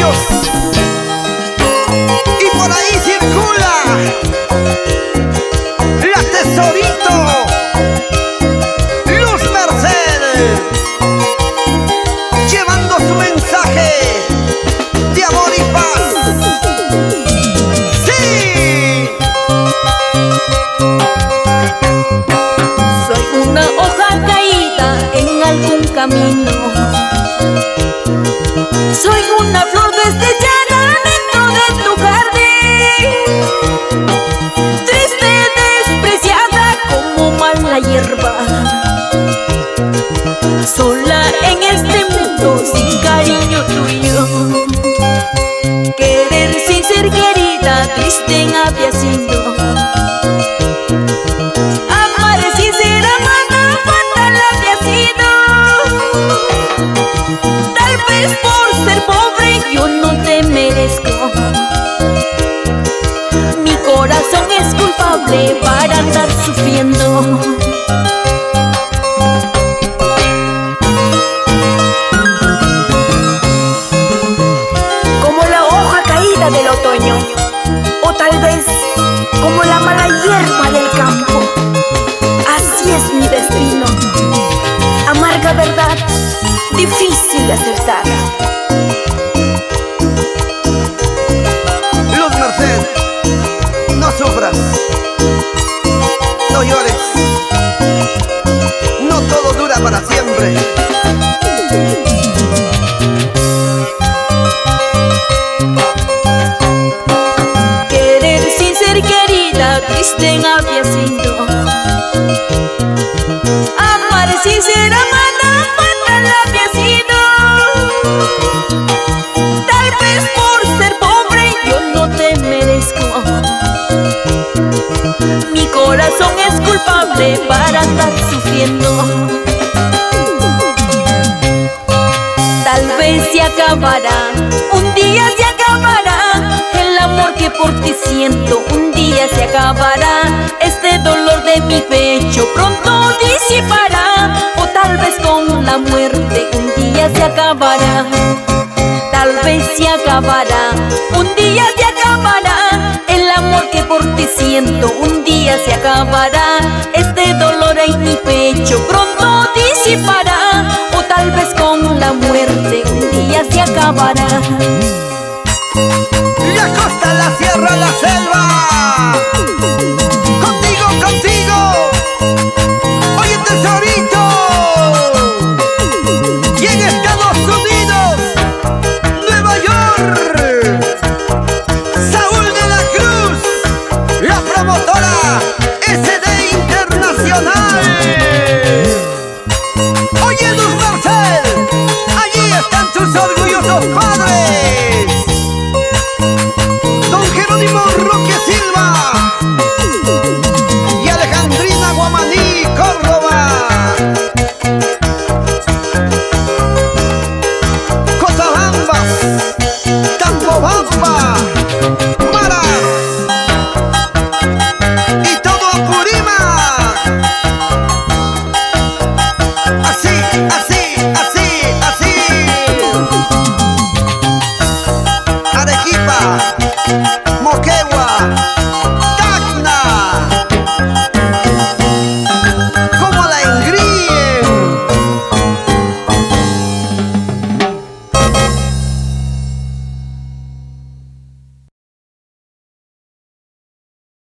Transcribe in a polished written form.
negocios y por ahí circula la Tesorito Luz Merced, llevando su mensaje de amor y paz. ¡Sí! Soy una hoja caída en algún camino. Soy una flor desdeñada dentro de tu jardín, triste, despreciada como mala hierba, sola en este mundo sin cariño tuyo. Querer sin ser querida, triste había sido. Amar sin ser amada, fatal había sido. Tal vez por ser pobre yo no te merezco. Mi corazón es culpable para andar sufriendo. Como la hoja caída del otoño, o tal vez como la mala hierba del campo, así es mi destino. Amarga verdad, difícil de acertar. Luz Merced, no sufras, no llores, no todo dura para siempre. Querer sin ser querida, triste había sido. Amar sin ser amada, fatal había sido. Tal vez por ser pobre yo no te merezco. Mi corazón es culpable para andar sufriendo. Tal vez se acabará, un día se acabará el amor que por ti siento. Un día se acabará este dolor de mi pecho, pronto disipará. O tal vez con la muerte un día se acabará. Tal vez se acabará, un día se acabará el amor que por ti siento. Un día se acabará este dolor en mi pecho, pronto disipará. O tal vez con la muerte un día se acabará. La costa, la sierra, la selva, contigo, contigo. Oye, Tesorito, y en Estados Unidos, Nueva York, Saúl de la Cruz, la promotora SD Internacional. Oye, Luz Merced, allí están tus orgullosos padres, Don Jerónimo Roque Silva y Alejandrina Guamaní Córdoba. Cochabambas, Tambobamba, Maras y todo Apurímac. Así, así, así, así. Arequipa.